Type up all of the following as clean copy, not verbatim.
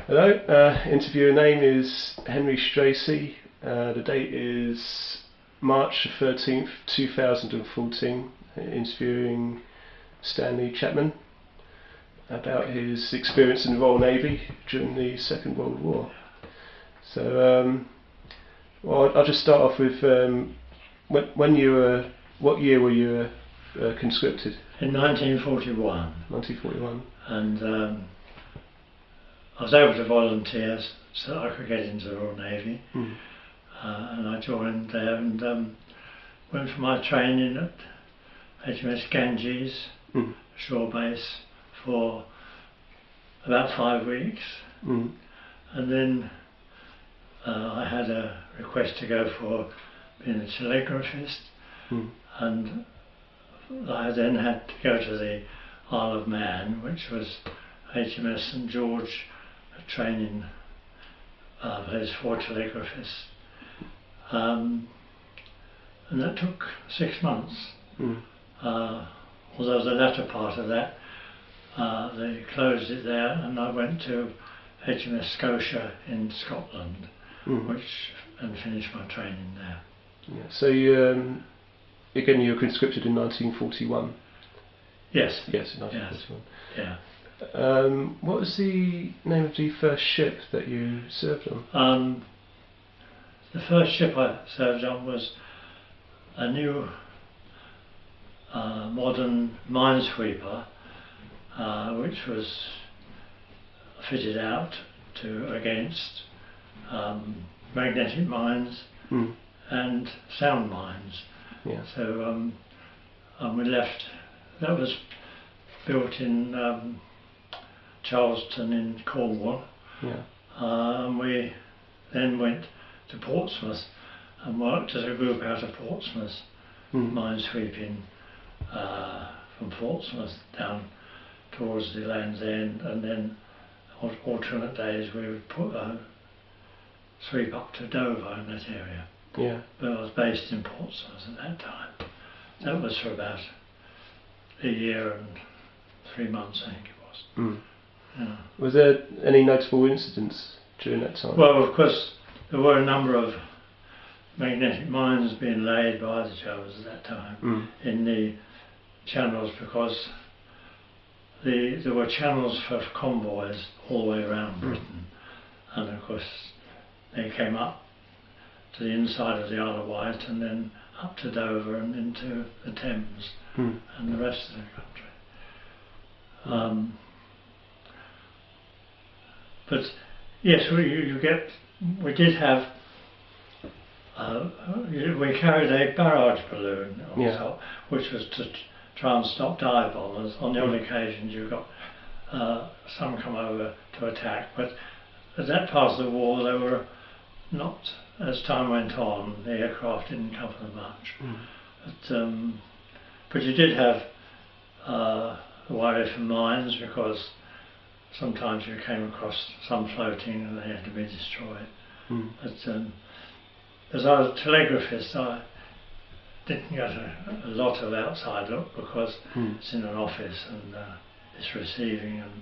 Hello, interviewer name is Henry Stracy. The date is March 13th, 2014. Interviewing Stanley Chapman about his experience in the Royal Navy during the Second World War. So, well, I'll just start off with when you were, what year were you conscripted? In 1941. 1941. And I was able to volunteer so that I could get into the Royal Navy. And I joined there and went for my training at HMS Ganges, shore base, for about 5 weeks. And then I had a request to go for being a telegraphist, and I then had to go to the Isle of Man, which was HMS St George training place for telegraphists, and that took 6 months. Although the latter part of that, they closed it there, and I went to HMS Scotia in Scotland, and finished my training there. Yeah. So you, again, you were conscripted in 1941. Yes. Yes, 1941. Yeah. What was the name of the first ship that you served on? The first ship I served on was a new modern minesweeper, which was fitted out against magnetic mines and sound mines. Yeah. So we left. That was built in Charleston in Cornwall. Yeah. And we then went to Portsmouth and worked as a group out of Portsmouth, minesweeping from Portsmouth down towards the Land's End, and then on alternate days we would sweep up to Dover in that area. Yeah. But I was based in Portsmouth at that time. That was for about a year and 3 months, I think it was. Yeah. Was there any notable incidents during that time? Well, of course, there were a number of magnetic mines being laid by the Germans at that time in the channels, because there were channels for convoys all the way around Britain, and of course they came up to the inside of the Isle of Wight and then up to Dover and into the Thames and the rest of the country. But yes, we did have. We carried a barrage balloon on top, which was to try and stop dive bombers. On the odd occasions you got some come over to attack, but at that part of the war they were not, as time went on, the aircraft didn't cover them much. But you did have the worry for mines, because sometimes you came across some floating and they had to be destroyed. But as I was a telegraphist, I didn't get a lot of outside look, because it's in an office and it's receiving and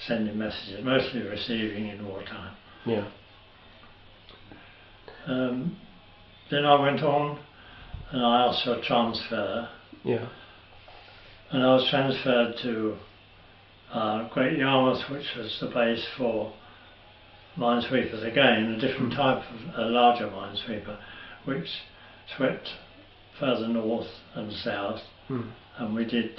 sending messages, mostly receiving in wartime. Yeah. Then I went on and I asked for a transfer. Yeah. And I was transferred to Great Yarmouth, which was the base for minesweepers again, a different type of a larger minesweeper, which swept further north and south. And we did,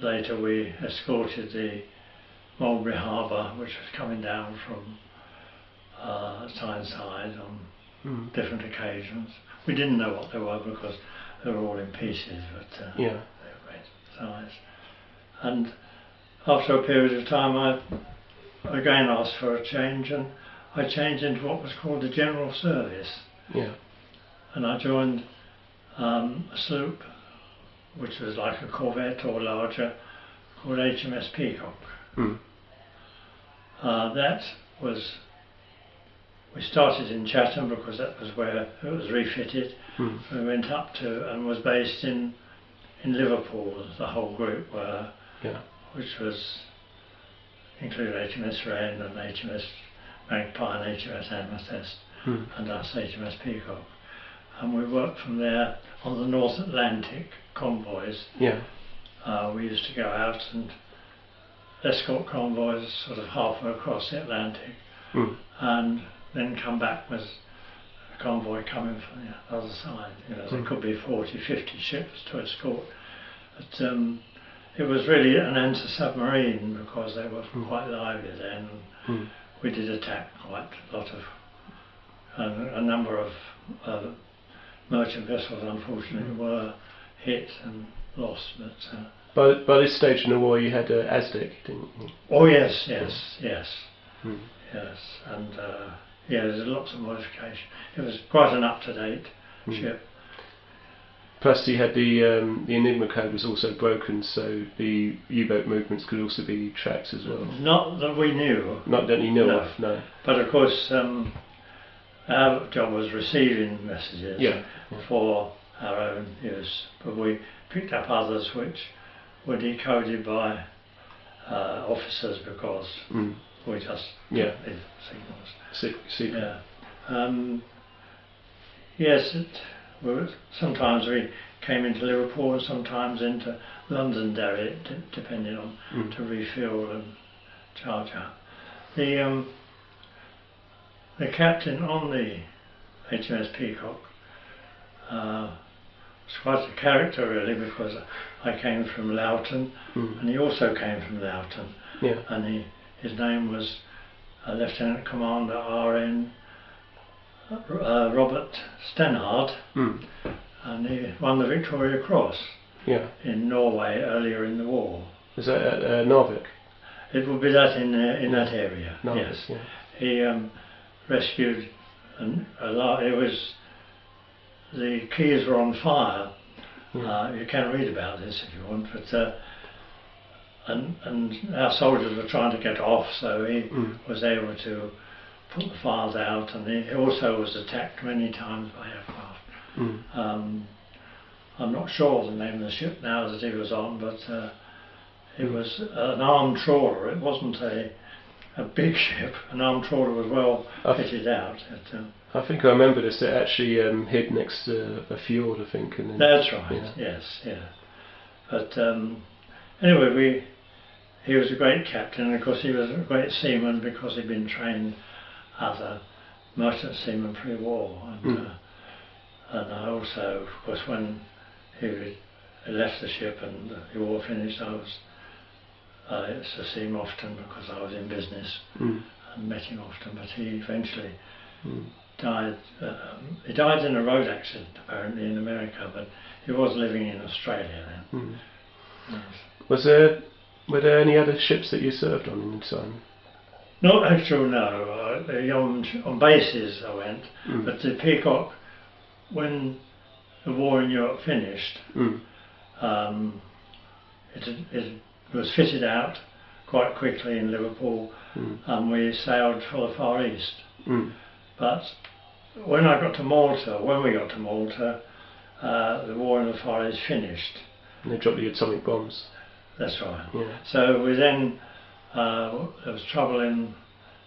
later we escorted the Mulberry Harbour, which was coming down from Tyneside on different occasions. We didn't know what they were because they were all in pieces, but they were great size. And after a period of time I again asked for a change, and I changed into what was called the General Service. Yeah. And I joined a sloop, which was like a corvette or larger, called HMS Peacock. That was, we started in Chatham because that was where it was refitted. We went up to and was based in Liverpool. The whole group were, which was include HMS Wren and HMS Magpie and HMS Amethyst and us HMS Peacock. And we worked from there on the North Atlantic convoys. Yeah. We used to go out and escort convoys sort of halfway across the Atlantic and then come back with a convoy coming from the other side. You know, there could be 40, 50 ships to escort. But it was really an anti-submarine because they were quite lively then. We did attack quite a lot of, a number of merchant vessels unfortunately were hit and lost. But by this stage in the war you had Aztec, didn't you? oh yes, yes. And yeah, there's lots of modification. It was quite an up-to-date ship. Plus you had the Enigma code was also broken, so the U-boat movements could also be tracked as well. Not that we knew. Not that you know of, no. But of course our job was receiving messages for our own use. But we picked up others which were decoded by officers because we just needed signals. Yes, sometimes we came into Liverpool and sometimes into Londonderry, depending on to refuel and charge up. The captain on the HMS Peacock was quite a character really, because I came from Loughton and he also came from Loughton, and his name was Lieutenant Commander R.N. Robert Stannard, and he won the Victoria Cross in Norway earlier in the war. Is that at Narvik? It would be that in that area. Narvik, yes. Yeah. He rescued a lot. It was, the quays were on fire. You can read about this if you want, but and our soldiers were trying to get off, so he was able to put the fires out, and he also was attacked many times by aircraft. I'm not sure the name of the ship now that he was on, but it was an armed trawler. It wasn't a big ship. An armed trawler was well fitted out. I think I remember this. It actually hid next to a fjord, I think. And then, that's right. Yes, But anyway, he was a great captain, and of course he was a great seaman because he'd been trained as a merchant seaman pre-war, and I also, of course, when he left the ship and the war finished, I used to see him often because I was in business and met him often. But he eventually died. He died in a road accident apparently in America, but he was living in Australia then. Were there any other ships that you served on in the time? Not actually, no. On bases I went, but the Peacock, when the war in Europe finished, it was fitted out quite quickly in Liverpool, and we sailed for the Far East. But when we got to Malta, the war in the Far East finished. And they dropped the atomic bombs. That's right. Yeah. So we then, there was trouble in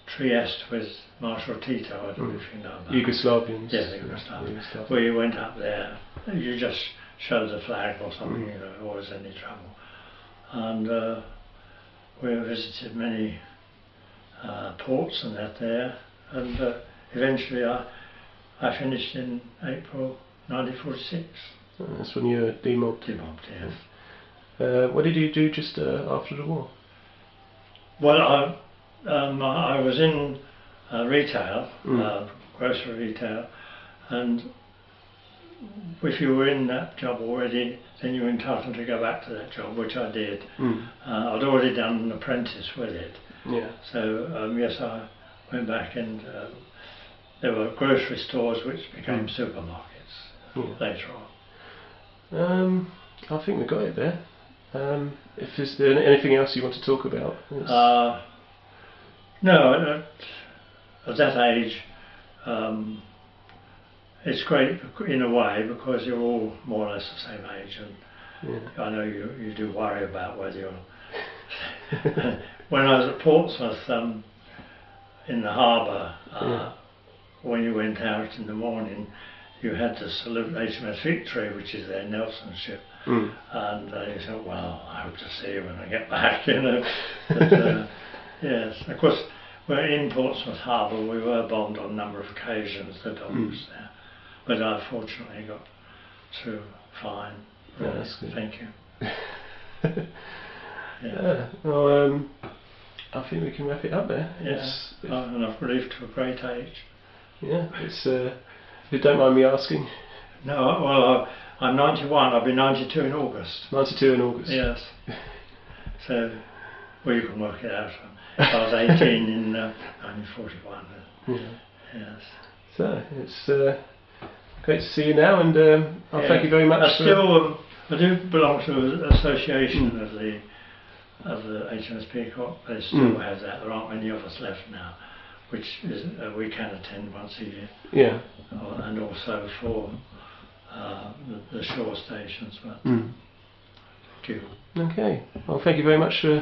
Trieste with Marshal Tito, I don't know if you know about Yugoslavians. Yes, Yugoslavians. We went up there, you just show the flag or something, you know, always any trouble. And we visited many ports and that there, and eventually I finished in April 1946. That's when you were demobbed. Demobbed, yes. What did you do just after the war? Well, I was in retail, grocery retail, and if you were in that job already, then you were entitled to go back to that job, which I did. I'd already done an apprentice with it. Yeah. So yes, I went back, and there were grocery stores which became supermarkets later on. I think we got it there. If there's anything else you want to talk about? No, at that age, it's great in a way because you're all more or less the same age, and I know you do worry about whether you're when I was at Portsmouth, in the harbour, when you went out in the morning, you had to salute HMS Victory, which is their Nelson ship, and you thought, well, I hope to see you when I get back, you know. But, yes, of course, we're in Portsmouth Harbour. We were bombed on a number of occasions, the dogs there, but I fortunately got through fine. Really. That's good. Thank you. Well, I think we can wrap it up there. Yes, and I've lived to a great age. Yeah, it's. If you don't mind me asking. No, well, I'm 91. I'll be 92 in August. 92 in August. Yes. So, well, you can work it out. I was 18 in 1941. Yes. So it's great to see you now, and thank you very much. I do belong to an association of the HMS Peacock. They still have that. There aren't many of us left now, which is we can attend once a year. Yeah. And also for the shore stations. But thank you. Okay. Well, thank you very much for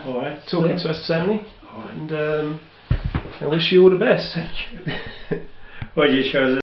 talking to us, Stanley. All right. And I wish you all the best. Well, you show